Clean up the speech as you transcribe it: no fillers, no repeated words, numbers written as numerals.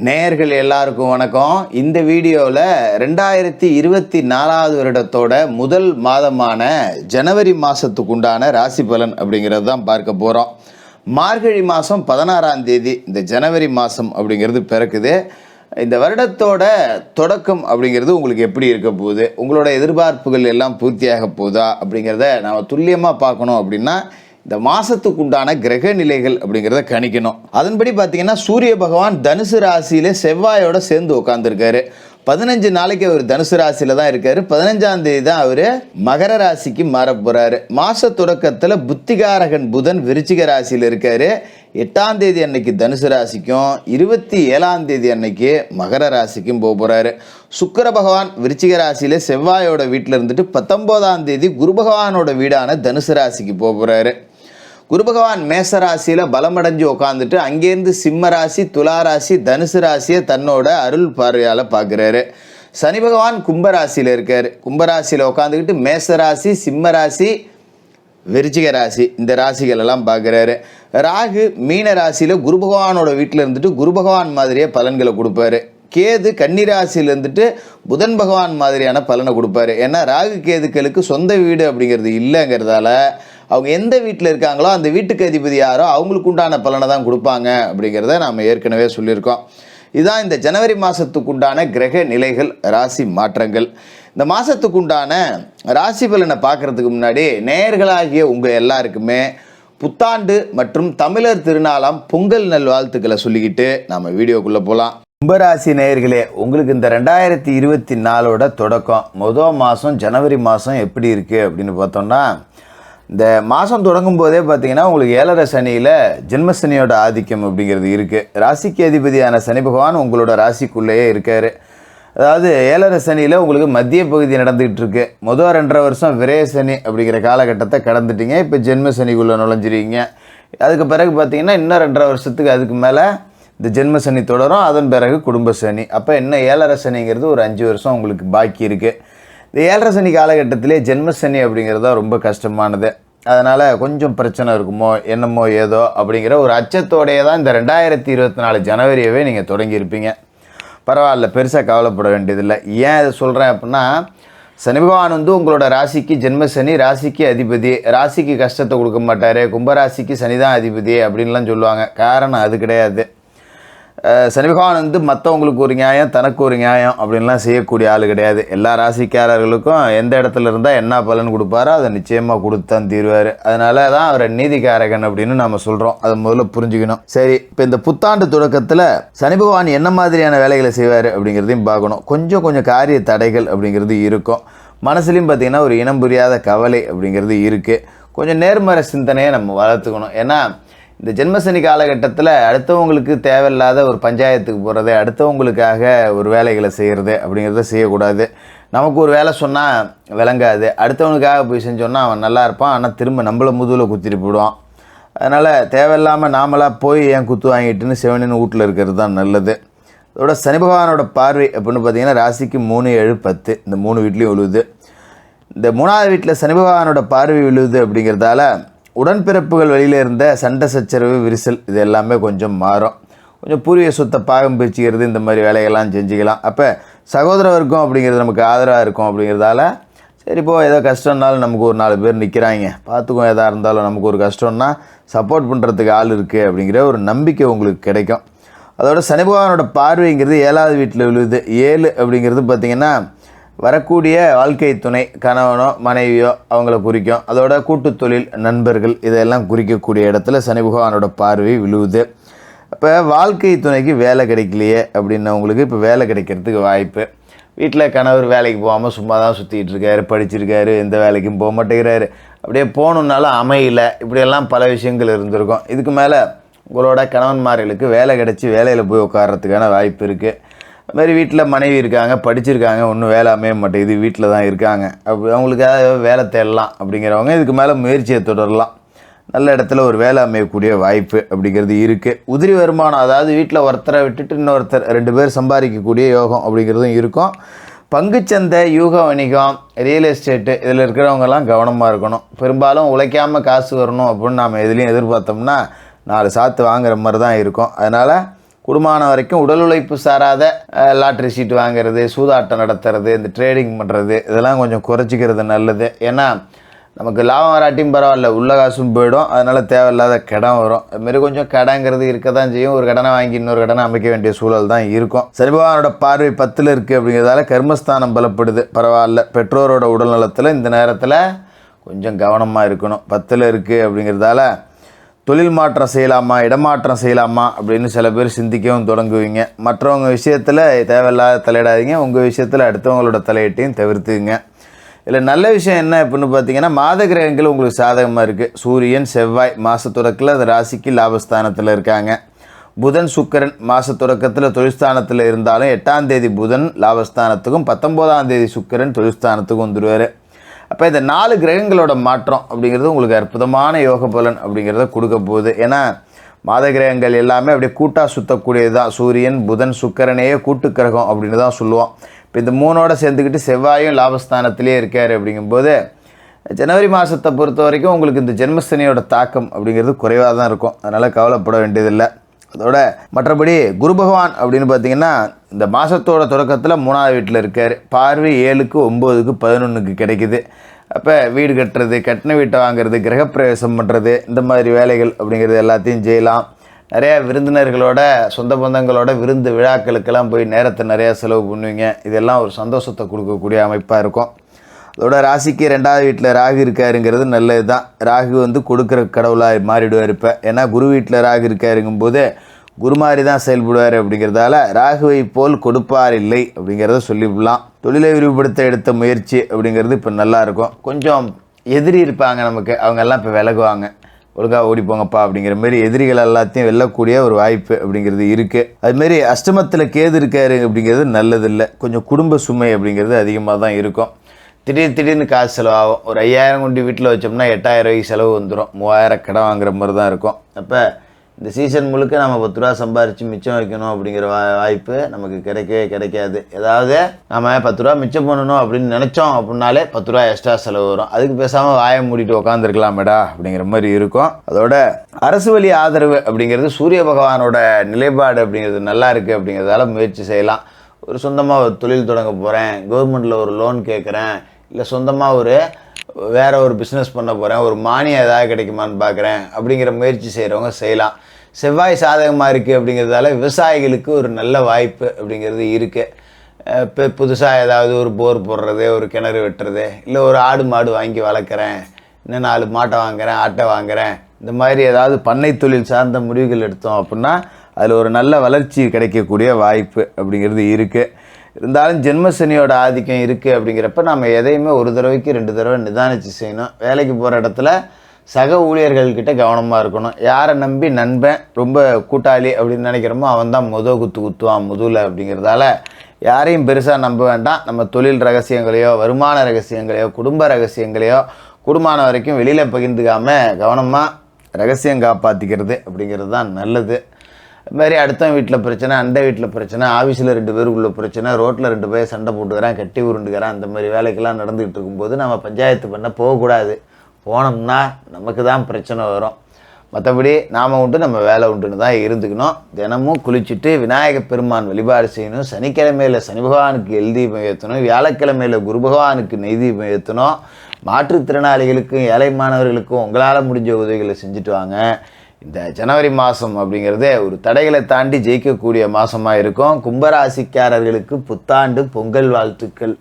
நேயர்கள் எல்லாருக்கும் வணக்கம். இந்த வீடியோவில் 2024 வருடத்தோட முதல் மாதமான ஜனவரி மாதத்துக்கு உண்டான ராசி பலன் அப்படிங்கிறது தான் பார்க்க போகிறோம். மார்கழி மாதம் 16ஆம் தேதி இந்த ஜனவரி மாதம் அப்படிங்கிறது பிறக்குது. இந்த வருடத்தோட தொடக்கம் அப்படிங்கிறது உங்களுக்கு எப்படி இருக்க போகுது, உங்களோட எதிர்பார்ப்புகள் எல்லாம் பூர்த்தியாக போகுதா அப்படிங்கிறத நாம் துல்லியமாக பார்க்கணும். அப்படின்னா இந்த மாதத்துக்கு உண்டான கிரக நிலைகள் அப்படிங்கிறத கணிக்கணும். அதன்படி பார்த்தீங்கன்னா சூரிய பகவான் தனுசு ராசியில செவ்வாயோட சேர்ந்து உட்காந்துருக்காரு. 15 நாளைக்கு அவர் தனுசு ராசியில தான் இருக்காரு. 15ஆம் தேதி தான் அவர் மகர ராசிக்கு மாற போறாரு. மாச தொடக்கத்தில் புத்திகாரகன் புதன் விருச்சிக ராசியில் இருக்காரு. 8ஆம் தேதி அன்னைக்கு தனுசு ராசிக்கும் 27ஆம் தேதி அன்னைக்கு மகர ராசிக்கும் போறாரு. சுக்கிர பகவான் விருச்சிக ராசியில செவ்வாயோட வீட்டில் இருந்துட்டு 19ஆம் தேதி குரு பகவானோட வீடான தனுசு ராசிக்கு போறாரு. குரு பகவான் மேச ராசியில் பலமடைஞ்சு உட்காந்துட்டு அங்கேருந்து சிம்ம ராசி, துலா ராசி, தனுசு ராசியை தன்னோட அருள் பார்வையால் பார்க்குறாரு. சனி பகவான் கும்பராசியில் இருக்கார். கும்பராசியில் உட்காந்துக்கிட்டு மேச ராசி, சிம்ம ராசி, விருச்சிக ராசி இந்த ராசிகள் எல்லாம் பார்க்குறாரு. ராகு மீன ராசியில் குரு பகவானோட வீட்டில் இருந்துட்டு குரு பகவான் மாதிரியே பலன்களை கொடுப்பாரு. கேது கன்னிராசியில் இருந்துட்டு புதன் பகவான் மாதிரியான பலனை கொடுப்பாரு. ஏன்னா ராகு கேதுக்களுக்கு சொந்த வீடு அப்படிங்கிறது இல்லைங்கிறதால அவங்க எந்த வீட்டில் இருக்காங்களோ அந்த வீட்டுக்கு அதிபதி யாரோ அவங்களுக்கு உண்டான பலனை தான் கொடுப்பாங்க அப்படிங்கிறத நாம் ஏற்கனவே சொல்லியிருக்கோம். இதுதான் இந்த ஜனவரி மாதத்துக்கு உண்டான கிரக நிலைகள், ராசி மாற்றங்கள். இந்த மாதத்துக்கு உண்டான ராசி பலனை பார்க்குறதுக்கு முன்னாடி நேயர்களாகிய உங்கள் எல்லாருக்குமே புத்தாண்டு மற்றும் தமிழர் திருநாளாம் பொங்கல் நல்வாழ்த்துக்களை சொல்லிக்கிட்டு நம்ம வீடியோக்குள்ளே போகலாம். கும்பராசி நேயர்களே, உங்களுக்கு இந்த 2024 தொடக்கம் முதல் மாதம் ஜனவரி மாதம் எப்படி இருக்குது அப்படின்னு பார்த்தோம்னா, இந்த மாதம் தொடங்கும் போதே பார்த்தீங்கன்னா உங்களுக்கு 7.5 சனியில் ஜென்மசனியோட ஆதிக்கம் அப்படிங்கிறது இருக்குது. ராசிக்கு அதிபதியான சனி பகவான் உங்களோட ராசிக்குள்ளேயே இருக்கார். அதாவது 7.5 சனியில் உங்களுக்கு மத்திய பகுதி நடந்துகிட்டு இருக்கு. முதல் 2.5 வருஷம் விரய சனி அப்படிங்கிற காலகட்டத்தை கடந்துட்டீங்க. இப்போ ஜென்ம சனிக்குள்ளே நுழைஞ்சிருக்கீங்க. அதுக்கு பிறகு பார்த்தீங்கன்னா இன்னும் 2.5 வருஷத்துக்கு அதுக்கு மேலே இந்த ஜென்ம சனி தொடரும். அதன் பிறகு குடும்ப சனி. அப்போ இன்னும் 7.5 சனிங்கிறது ஒரு 5 வருஷம் உங்களுக்கு பாக்கி இருக்குது. இந்த 7.5 சனி காலகட்டத்திலே ஜென்ம சனி அப்படிங்கிறது தான் ரொம்ப கஷ்டமானது. அதனால் கொஞ்சம் பிரச்சனை இருக்குமோ என்னமோ ஏதோ அப்படிங்கிற ஒரு அச்சத்தோடையே தான் இந்த 2024 ஜனவரியவே நீங்கள் தொடங்கியிருப்பீங்க. பரவாயில்ல, பெருசாக கவலைப்பட வேண்டியதில்லை. ஏன் இதை சொல்கிறேன் அப்படின்னா, சனி பகவான் உங்களோட ராசிக்கு ஜென்ம சனி, ராசிக்கு அதிபதி. ராசிக்கு கஷ்டத்தை கொடுக்க மாட்டார். கும்பராசிக்கு சனி தான் அதிபதி அப்படின்லாம் சொல்லுவாங்க. காரணம் அது கிடையாது. சனி பகவான் மற்றவங்களுக்கு ஒரு நியாயம், தனக்கு ஒரு நியாயம் அப்படின்லாம் செய்யக்கூடிய ஆள் கிடையாது. எல்லா ராசிக்காரர்களுக்கும் எந்த இடத்துல இருந்தால் என்ன பலன் கொடுப்பாரோ அதை நிச்சயமாக கொடுத்தான் தீர்வார். அதனால தான் அவரை நீதிக்காரகன் அப்படின்னு நம்ம சொல்கிறோம். அதை முதல்ல புரிஞ்சுக்கணும். சரி, இப்போ இந்த புத்தாண்டு தொடக்கத்தில் சனி பகவான் என்ன மாதிரியான வேலைகளை செய்வார் அப்படிங்கிறதையும் பார்க்கணும். கொஞ்சம் காரிய தடைகள் அப்படிங்கிறது இருக்கும். மனசுலையும் பார்த்திங்கன்னா ஒரு இனம் புரியாத கவலை அப்படிங்கிறது இருக்குது. கொஞ்சம் நேர்மறை சிந்தனையை நம்ம வளர்த்துக்கணும். ஏன்னா இந்த ஜென்மசனி காலகட்டத்தில் அடுத்தவங்களுக்கு தேவையில்லாத ஒரு பஞ்சாயத்துக்கு போகிறது, அடுத்தவங்களுக்காக ஒரு வேலைகளை செய்கிறது அப்படிங்கிறத செய்யக்கூடாது. நமக்கு ஒரு வேலை சொன்னால் விளங்காது. அடுத்தவனுக்காக போய் செஞ்சோன்னா அவன் நல்லா இருப்பான், ஆனால் திரும்ப நம்மளை முதுகில் குத்திட்டு போடுவான். அதனால் தேவையில்லாமல் நாமளாக போய் ஏன் குத்து வாங்கிட்டுன்னு செவனின்னு வீட்டில் இருக்கிறது தான் நல்லது. அதோட சனி பகவானோட பார்வை அப்படின்னு பார்த்தீங்கன்னா ராசிக்கு 3, 7, 10 இந்த 3 வீட்லேயும் விழுவுது. இந்த 3ஆவது வீட்டில் சனி பகவானோட பார்வை விழுவுது அப்படிங்கிறதால உடன்பிறப்புகள் வழியில் இருந்த சண்டை சச்சரவு, விரிசல் இது எல்லாமே கொஞ்சம் மாறும். கொஞ்சம் பூர்வீக சொத்தை பாகம் பிரிச்சுக்கிறது, இந்த மாதிரி வேலைகள்லாம் செஞ்சுக்கலாம். அப்போ சகோதர வர்க்கம் அப்படிங்கிறது நமக்கு ஆதரவாக இருக்கும். அப்படிங்கிறதால சரி, இப்போ ஏதோ கஷ்டம்னாலும் நமக்கு ஒரு 4 பேர் நிற்கிறாங்க, பார்த்துக்கும். எதாக இருந்தாலும் நமக்கு ஒரு கஷ்டம்னா சப்போர்ட் பண்ணுறதுக்கு ஆள் இருக்குது அப்படிங்கிற ஒரு நம்பிக்கை உங்களுக்கு கிடைக்கும். அதோட சனி பகவானோட பார்வைங்கிறது 7ஆவது வீட்டில் விழுது. 7 அப்படிங்கிறது பார்த்திங்கன்னா வரக்கூடிய வாழ்க்கை துணை, கணவனோ மனைவியோ அவங்கள குறிக்கும். அதோட கூட்டு தொழில், நண்பர்கள் இதெல்லாம் குறிக்கக்கூடிய இடத்துல சனி பகவானோட பார்வை விழுவுது. இப்போ வாழ்க்கை துணைக்கு வேலை கிடைக்கலையே அப்படின்னவங்களுக்கு இப்போ வேலை கிடைக்கிறதுக்கு வாய்ப்பு. வீட்டில் கணவர் வேலைக்கு போகாமல் சும்மா தான் சுற்றிக்கிட்டு இருக்காரு, படிச்சிருக்காரு, எந்த வேலைக்கும் போக மாட்டேங்கிறாரு, அப்படியே போகணுன்னாலும் அமையல, இப்படியெல்லாம் பல விஷயங்கள் இருந்திருக்கும். இதுக்கு மேலே உங்களோட கணவன்மார்களுக்கு வேலை கிடச்சி வேலையில் போய் உட்கார்றதுக்கான வாய்ப்பு இருக்குது. அதுமாதிரி வீட்டில் மனைவி இருக்காங்க, படிச்சிருக்காங்க, ஒன்றும் வேலை அமைய மாட்டேங்குது, வீட்டில் தான் இருக்காங்க, அப்படி அவங்களுக்காக வேலை தேடலாம் அப்படிங்கிறவங்க இதுக்கு மேலே முயற்சியை தொடரலாம். நல்ல இடத்துல ஒரு வேலை அமையக்கூடிய வாய்ப்பு அப்படிங்கிறது இருக்குது. உதிரி வருமானம், அதாவது வீட்டில் ஒருத்தரை விட்டுட்டு இன்னொருத்தர் 2 பேர் சம்பாதிக்கக்கூடிய யோகம் அப்படிங்கிறதும் இருக்கும். பங்குச்சந்தை, யூக வணிகம், ரியல் எஸ்டேட்டு இதில் இருக்கிறவங்கெல்லாம் கவனமாக இருக்கணும். பெரும்பாலும் உழைக்காமல் காசு வரணும் அப்படின்னு நாம் எதுலேயும் எதிர்பார்த்தோம்னா 4 சாத்து வாங்குற மாதிரி தான் இருக்கும். அதனால் குடும்பமான வரைக்கும் உடல் உழைப்பு சாராத லாட்ரி சீட்டு வாங்குறது, சூதாட்டம் நடத்துறது, இந்த ட்ரேடிங் பண்ணுறது இதெல்லாம் கொஞ்சம் குறைச்சிக்கிறது நல்லது. ஏன்னா நமக்கு லாபம் வராட்டியும் பரவாயில்ல, உள்ள காசும் போயிடும். அதனால் தேவையில்லாத கடன் வரும். அதுமாரி கொஞ்சம் கடங்கிறது இருக்க தான் செய்யும். ஒரு கடனை வாங்கி இன்னொரு கடனை அமைக்க வேண்டிய சூழல் தான் இருக்கும். சனி பகவானோட பார்வை 10ல் இருக்குது அப்படிங்கிறதால கர்மஸ்தானம் பலப்படுது. பரவாயில்ல. பெற்றோரோட உடல்நலத்தில் இந்த நேரத்தில் கொஞ்சம் கவனமாக இருக்கணும். 10ல் இருக்குது அப்படிங்கிறதால தொழில் மாற்றம் செய்யலாமா, இடமாற்றம் செய்யலாமா அப்படின்னு சில பேர் சிந்திக்கவும் தொடங்குவீங்க. மற்றவங்க விஷயத்தில் தேவையில்லாத தலையிடாதீங்க. உங்கள் விஷயத்தில் அடுத்தவங்களோட தலையிட்டையும் தவிர்த்துங்க. இதில் நல்ல விஷயம் என்ன அப்படின்னு பார்த்தீங்கன்னா, மாத கிரகங்கள் உங்களுக்கு சாதகமாக இருக்குது. சூரியன், செவ்வாய் மாத தொடக்கத்தில் அந்த ராசிக்கு லாபஸ்தானத்தில் இருக்காங்க. புதன், சுக்கிரன் மாத தொடக்கத்தில் தொழில்ஸ்தானத்தில் இருந்தாலும் 8ஆம் தேதி புதன் லாபஸ்தானத்துக்கும் 19ஆம் தேதி சுக்கிரன் தொழில்ஸ்தானத்துக்கும் வந்துடுவார். அப்போ இந்த 4 கிரகங்களோட மாற்றம் அப்படிங்கிறது உங்களுக்கு அற்புதமான யோக பலன் அப்படிங்கிறத கொடுக்க போகுது. ஏன்னா மாத கிரகங்கள் எல்லாமே அப்படியே கூட்டாக சுற்றக்கூடியது தான். சூரியன், புதன், சுக்கிரனையே கூட்டு கிரகம் அப்படின்னு தான் சொல்லுவோம். இப்போ இந்த 3ஓட சேர்ந்துக்கிட்டு செவ்வாயும் லாபஸ்தானத்திலே இருக்கார். அப்படிங்கும்போது ஜனவரி மாதத்தை பொறுத்த வரைக்கும் உங்களுக்கு இந்த ஜென்மசனியோட தாக்கம் அப்படிங்கிறது குறைவாக தான் இருக்கும். அதனால் கவலைப்பட வேண்டியதில்லை. அதோட மற்றபடி குரு பகவான் அப்படின்னு பார்த்தீங்கன்னா இந்த மாதத்தோட தொடக்கத்தில் 3ஆவது வீட்டில் இருக்கார். பார்வை 7க்கு 9க்கு 11க்கு கிடைக்குது. அப்போ வீடு கட்டுறது, கட்டின வீட்டை வாங்குறது, கிரகப்பிரவேசம் பண்ணுறது, இந்த மாதிரி வேலைகள் அப்படிங்கிறது எல்லாத்தையும் செய்யலாம். நிறையா விருந்தினர்களோட, சொந்த பந்தங்களோட விருந்து விழாக்களுக்கெல்லாம் போய் நேரத்தை நிறையா செலவு பண்ணுவீங்க. இதெல்லாம் ஒரு சந்தோஷத்தை கொடுக்கக்கூடிய அமைப்பாக இருக்கும். அதோட ராசிக்கு 2ஆவது வீட்டில் ராகு இருக்காருங்கிறது நல்லது தான். ராகு கொடுக்குற கடவுளாக மாறிடுவார். இப்போ ஏன்னா குரு வீட்டில் ராகு இருக்காருங்கும்போது குரு மாதிரி தான் செயல்படுவார். அப்படிங்கிறதால ராகுவை போல் கொடுப்பார் இல்லை அப்படிங்கிறத சொல்லிவிடலாம். தொழிலை விரிவுபடுத்த எடுத்த முயற்சி அப்படிங்கிறது இப்போ நல்லாயிருக்கும். கொஞ்சம் எதிரி இருப்பாங்க நமக்கு, அவங்கெல்லாம் இப்போ விலகுவாங்க. ஒழுங்காக ஓடிப்போங்கப்பா அப்படிங்கிற மாதிரி எதிரிகள் எல்லாத்தையும் வெல்லக்கூடிய ஒரு வாய்ப்பு அப்படிங்கிறது இருக்குது. அதுமாரி அஷ்டமத்தில் கேது இருக்காரு அப்படிங்கிறது நல்லதில்லை. கொஞ்சம் குடும்ப சுமை அப்படிங்கிறது அதிகமாக தான் இருக்கும். திடீர்னு காசு செலவாகும். ஒரு 5000 கொண்டு வீட்டில் வச்சோம்னா 8000 ரூபாய்க்கு செலவு வந்துடும். 3000 கடன் வாங்குற மாதிரி தான் இருக்கும். அப்போ இந்த சீசன் முழுக்க நம்ம 10 ரூபா சம்பாரித்து மிச்சம் வைக்கணும் அப்படிங்கிற வாய்ப்பு நமக்கு கிடைக்காது. ஏதாவது நம்ம 10 ரூபா மிச்சம் பண்ணணும் அப்படின்னு நினச்சோம் அப்படின்னாலே 10 ரூபா எக்ஸ்ட்ரா செலவு வரும். அதுக்கு பேசாமல் வாயை மூடிட்டு உட்காந்துருக்கலாமேடா அப்படிங்கிற மாதிரி இருக்கும். அதோட அரசு வழி ஆதரவு அப்படிங்கிறது சூரிய பகவானோட நிலைப்பாடு அப்படிங்கிறது நல்லா இருக்குது. அப்படிங்கிறதால முயற்சி செய்யலாம். ஒரு சொந்தமாக ஒரு தொழில் தொடங்க போகிறேன், கவர்மெண்ட்டில் ஒரு லோன் கேட்குறேன், இல்லை சொந்தமாக வேறு ஒரு பிஸ்னஸ் பண்ண போகிறேன், ஒரு மானியம் ஏதாவது கிடைக்குமான்னு பார்க்குறேன் அப்படிங்கிற முயற்சி செய்கிறவங்க செய்யலாம். செவ்வாய் சாதகமாக இருக்குது அப்படிங்கிறதால விவசாயிகளுக்கு ஒரு நல்ல வாய்ப்பு அப்படிங்கிறது இருக்குது. இப்போ புதுசாக ஏதாவது ஒரு போர் போடுறது, ஒரு கிணறு வெட்டுறது, இல்லை ஒரு ஆடு மாடு வாங்கி வளர்க்குறேன், இன்னும் 4 மாட்டை வாங்குகிறேன், ஆட்டை வாங்குகிறேன், இந்த மாதிரி ஏதாவது பண்ணை தொழில் சார்ந்த முடிவுகள் எடுத்தோம் அப்படின்னா அதில் ஒரு நல்ல வளர்ச்சி கிடைக்கக்கூடிய வாய்ப்பு அப்படிங்கிறது இருக்குது. இருந்தாலும் ஜென்மசனியோட ஆதிக்கம் இருக்குது. அப்படிங்கிறப்ப நம்ம எதையுமே ஒரு தடவைக்கு 2 தடவை நிதானித்து செய்யணும். வேலைக்கு போகிற இடத்துல சக ஊழியர்கள்கிட்ட கவனமாக இருக்கணும். யாரை நம்பி நண்பன், ரொம்ப கூட்டாளி அப்படின்னு நினைக்கிறோமோ அவன் தான் குத்துவான் முதுகில். அப்படிங்கிறதால யாரையும் பெருசாக நம்ப வேண்டாம். நம்ம தொழில் ரகசியங்களையோ, வருமான ரகசியங்களையோ, குடும்ப ரகசியங்களையோ கூடுமான வரைக்கும் வெளியில் பகிர்ந்துக்காமல் கவனமாக ரகசியம் காப்பாற்றிக்கிறது அப்படிங்கிறது தான் நல்லது. அதுமாதிரி அடுத்த வீட்டில் பிரச்சனை, அண்டை வீட்டில் பிரச்சனை, ஆஃபீஸில் 2 பேருக்குள்ள பிரச்சனை, ரோட்டில் 2 பேர் சண்டை போட்டுக்கிறான், கட்டி உருண்டுக்கிறான், அந்த மாதிரி வேலைக்கெல்லாம் நடந்துகிட்டு இருக்கும்போது நம்ம பஞ்சாயத்து பண்ண போகக்கூடாது. போனோம்னா நமக்கு தான் பிரச்சனை வரும். மற்றபடி நாம் உண்டு, நம்ம வேலை உண்டுன்னு தான் இருந்துக்கணும். தினமும் குளிச்சுட்டு விநாயகப் பெருமான் வழிபாடு செய்யணும். சனிக்கிழமையில் சனி பகவானுக்கு எல் தீபம் ஏற்றணும். வியாழக்கிழமையில் குரு பகவானுக்கு நெய் தீபம் ஏற்றணும். மாற்றுத்திறனாளிகளுக்கும் ஏழை மாணவர்களுக்கும் உங்களால் முடிஞ்ச உதவிகளை செஞ்சுட்டு வாங்க. இந்த ஜனவரி மாதம் அப்படிங்கிறதே ஒரு தடைகளை தாண்டி ஜெயிக்கக்கூடிய மாதமாக இருக்கும். கும்பராசிக்காரர்களுக்கு புத்தாண்டு பொங்கல் வாழ்த்துக்கள்.